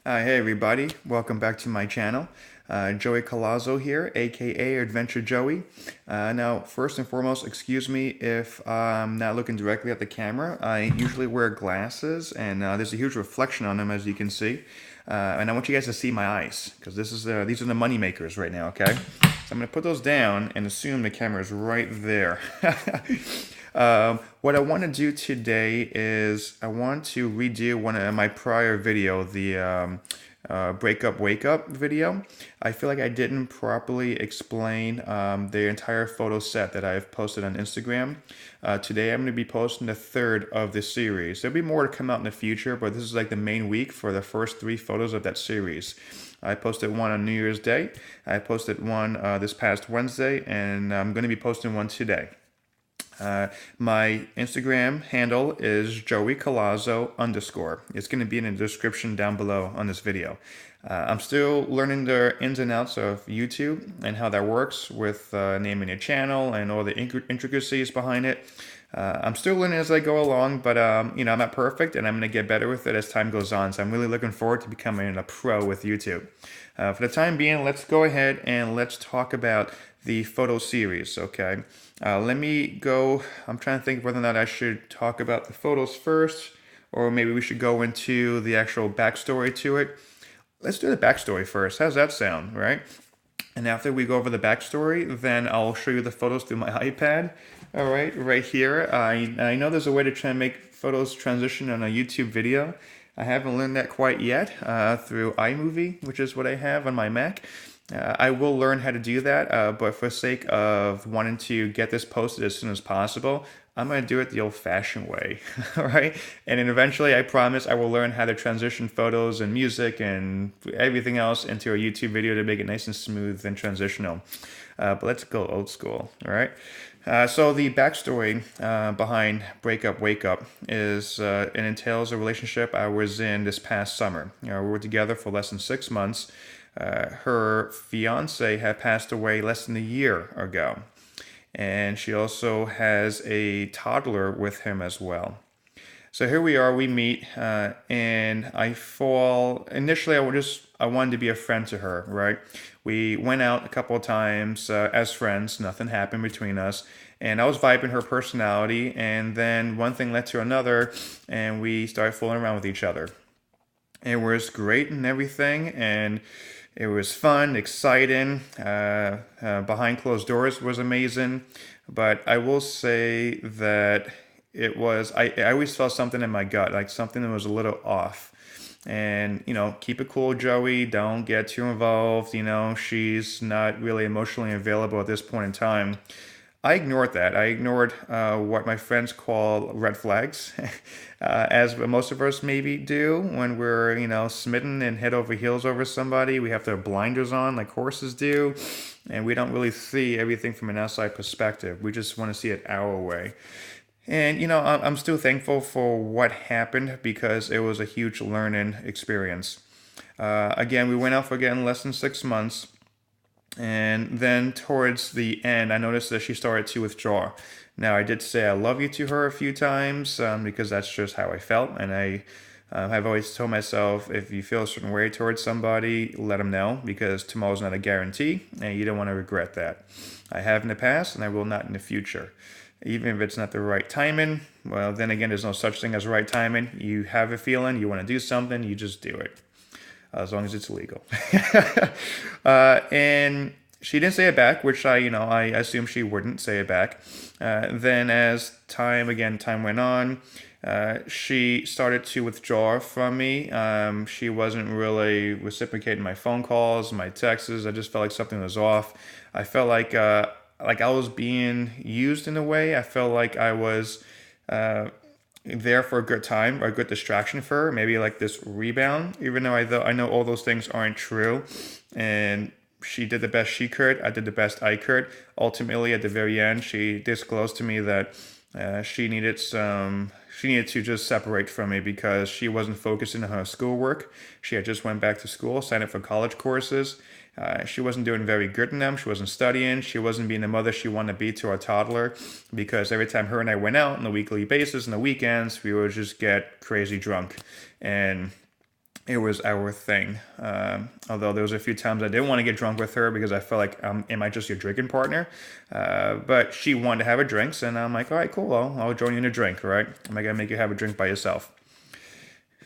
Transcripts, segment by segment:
Hey everybody, welcome back to my channel. Joey Colazzo here, aka Adventure Joey. Now, first and foremost, excuse me if I'm not looking directly at the camera. I usually wear glasses, and there's a huge reflection on them, as you can see. And I want you guys to see my eyes, because these are the money makers right now. Okay, so I'm gonna put those down and assume the camera is right there. What I want to do today is I want to redo one of my prior video, the Breakup, Wakeup video. I feel like I didn't properly explain the entire photo set that I've posted on Instagram. Today I'm going to be posting the third of the series. There'll be more to come out in the future, but this is like the main week for the first 3 photos of that series. I posted one on New Year's Day. I posted one this past Wednesday, and I'm going to be posting one today. My Instagram handle is Joey Colazzo _. It's going to be in the description down below on this video. I'm still learning the ins and outs of YouTube and how that works with naming a channel and all the intricacies behind it. I'm still learning as I go along, but I'm not perfect, and I'm going to get better with it as time goes on. So I'm really looking forward to becoming a pro with YouTube. For the time being, let's go ahead and let's talk about the photo series, okay? Let me go, I'm trying to think whether or not I should talk about the photos first, or maybe we should go into the actual backstory to it. Let's do the backstory first. How's that sound, right? And after we go over the backstory, then I'll show you the photos through my iPad. All right here. I know there's a way to try and make photos transition on a YouTube video. I haven't learned that quite yet through iMovie, which is what I have on my Mac. I will learn how to do that, but for sake of wanting to get this posted as soon as possible, I'm going to do it the old-fashioned way, all right? And then eventually, I promise, I will learn how to transition photos and music and everything else into a YouTube video to make it nice and smooth and transitional. But let's go old school, all right? So the backstory behind Breakup, Wakeup is it entails a relationship I was in this past summer. We were together for less than 6 months. Her fiance had passed away less than a year ago, and she also has a toddler with him as well. So here we are, we meet, and initially I wanted to be a friend to her, right? We went out a couple of times as friends, nothing happened between us, and I was vibing her personality, and then one thing led to another, and we started fooling around with each other. It was great and everything, and it was fun, exciting. Behind closed doors was amazing, but I will say that I always felt something in my gut, like something that was a little off. And, keep it cool, Joey. Don't get too involved. She's not really emotionally available at this point in time. I ignored that. I ignored what my friends call red flags, as most of us maybe do when we're, smitten and head over heels over somebody. We have their blinders on like horses do, and we don't really see everything from an outside perspective. We just want to see it our way. And, I'm still thankful for what happened because it was a huge learning experience. Again, we went out for again less than 6 months. And then towards the end, I noticed that she started to withdraw. Now, I did say I love you to her a few times because that's just how I felt. And I have always told myself, if you feel a certain way towards somebody, let them know, because tomorrow's not a guarantee and you don't want to regret that. I have in the past and I will not in the future. Even if it's not the right timing, well, then again, there's no such thing as right timing. You have a feeling, you want to do something, you just do it. As long as it's legal. And she didn't say it back, which I assumed she wouldn't say it back. Then as time went on, she started to withdraw from me. She wasn't really reciprocating my phone calls, my texts. I just felt like something was off. I felt like I was being used in a way. I felt like I was there for a good time or a good distraction for her, maybe like this rebound, even though I know all those things aren't true. And she did the best she could. I did the best I could. Ultimately, at the very end, she disclosed to me that she needed to just separate from me because she wasn't focusing on her schoolwork. She had just went back to school, signed up for college courses. She wasn't doing very good in them. She wasn't studying. She wasn't being the mother she wanted to be to our toddler, because every time her and I went out on a weekly basis, on the weekends, we would just get crazy drunk. And it was our thing. Although there was a few times I didn't want to get drunk with her because I felt like, am I just your drinking partner? But she wanted to have a drink, and I'm like, all right, cool, I'll join you in a drink, all right? Am I gonna make you have a drink by yourself?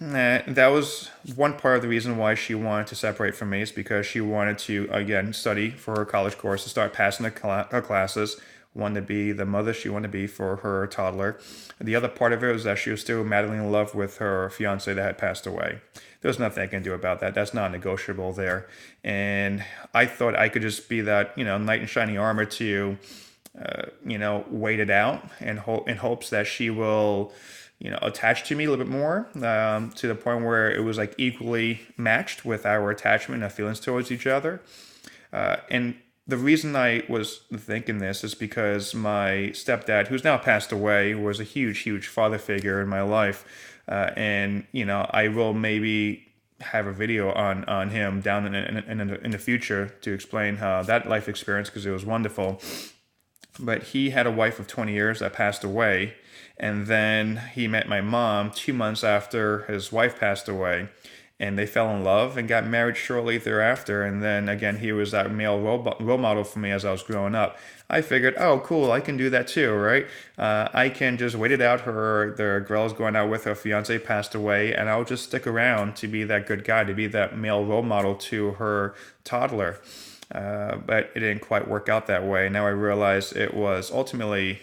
That was one part of the reason why she wanted to separate from me, is because she wanted to, again, study for her college course, to start passing her classes, wanted to be the mother she wanted to be for her toddler. The other part of it was that she was still madly in love with her fiance that had passed away. There's nothing I can do about that. That's not negotiable there. And I thought I could just be that, knight in shining armor to, wait it out and in hopes that she will, attach to me a little bit more, to the point where it was like equally matched with our attachment and feelings towards each other. And the reason I was thinking this is because my stepdad, who's now passed away, was a huge, huge father figure in my life. And, I will maybe have a video on him down in the future to explain how that life experience, because it was wonderful. But he had a wife of 20 years that passed away. And then he met my mom 2 months after his wife passed away. And they fell in love and got married shortly thereafter. And then again, he was that male role model for me as I was growing up. I figured, oh, cool, I can do that too, right? I can just wait it out. The girl's going out with her fiance passed away, and I'll just stick around to be that good guy, to be that male role model to her toddler. But it didn't quite work out that way. Now I realize it was ultimately,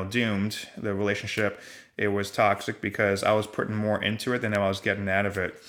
doomed, the relationship. It was toxic because I was putting more into it than I was getting out of it.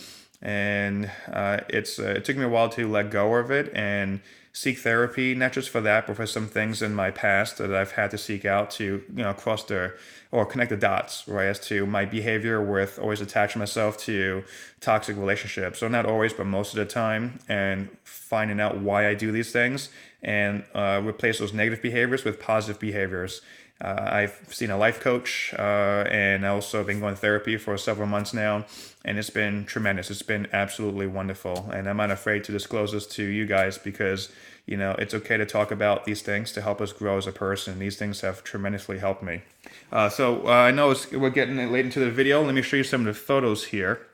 And it took me a while to let go of it and seek therapy, not just for that, but for some things in my past that I've had to seek out to, connect the dots, right, as to my behavior with always attaching myself to toxic relationships. So not always, but most of the time, and finding out why I do these things and replace those negative behaviors with positive behaviors. I've seen a life coach, and I also been going to therapy for several months now, and it's been tremendous. It's been absolutely wonderful, and I'm not afraid to disclose this to you guys because, it's okay to talk about these things to help us grow as a person. These things have tremendously helped me. So I know we're getting late into the video. Let me show you some of the photos here.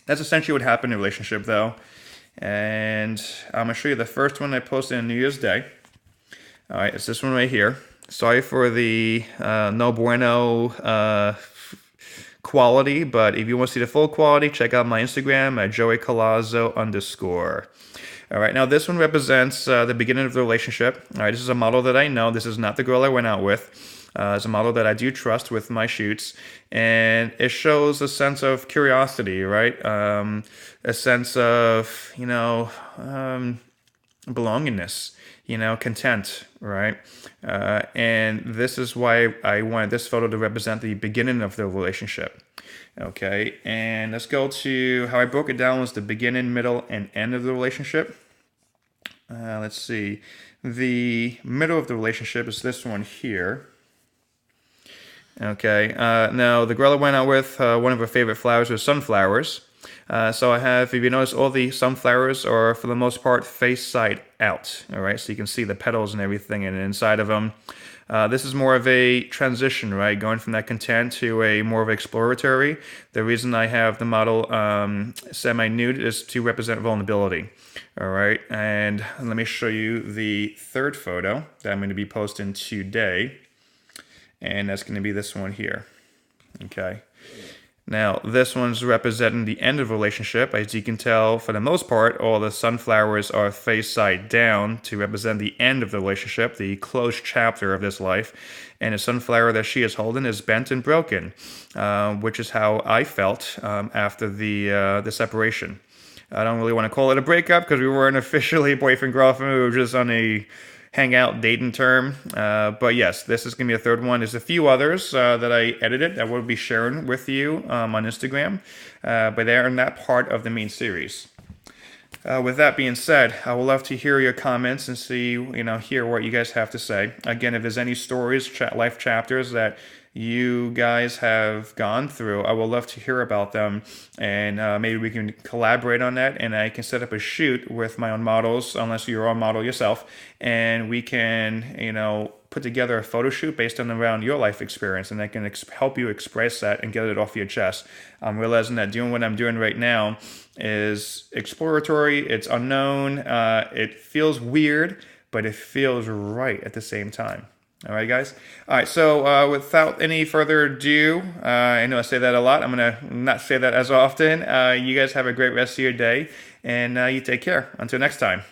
That's essentially what happened in a relationship, though. And I'm going to show you the first one I posted on New Year's Day. All right, it's this one right here. Sorry for the no bueno quality, but if you want to see the full quality, check out my Instagram at joeycolazzo_. All right, now this one represents the beginning of the relationship. All right, this is a model that I know. This is not the girl I went out with. It's a model that I do trust with my shoots, and it shows a sense of curiosity, right? A sense of, belongingness, content, right? And this is why I wanted this photo to represent the beginning of the relationship. Okay, and let's go to how I broke it down was the beginning, middle, and end of the relationship. Let's see. The middle of the relationship is this one here. Okay, now the girl I went out with, one of her favorite flowers was sunflowers. So I have, if you notice, all the sunflowers are, for the most part, face side out. All right, so you can see the petals and everything and inside of them. This is more of a transition, right? Going from that content to a more of exploratory. The reason I have the model semi-nude is to represent vulnerability. All right, and let me show you the third photo that I'm going to be posting today. And that's going to be this one here. Okay. Now, this one's representing the end of the relationship. As you can tell, for the most part, all the sunflowers are face side down to represent the end of the relationship, the closed chapter of this life. And the sunflower that she is holding is bent and broken, which is how I felt after the separation. I don't really want to call it a breakup because we weren't officially boyfriend-girlfriend. We were just on a hangout dating term. But yes, this is going to be a third one. There's a few others that I edited that we'll be sharing with you on Instagram. But they are not part of the main series. With that being said, I would love to hear your comments and see, hear what you guys have to say. Again, if there's any stories, life chapters that you guys have gone through. I would love to hear about them, and maybe we can collaborate on that, and I can set up a shoot with my own models, unless you're a model yourself, and we can, put together a photo shoot based on around your life experience, and I can help you express that and get it off your chest. I'm realizing that doing what I'm doing right now is exploratory, it's unknown, it feels weird, but it feels right at the same time. All right, guys. All right, so without any further ado, I know I say that a lot. I'm going to not say that as often. You guys have a great rest of your day, and you take care. Until next time.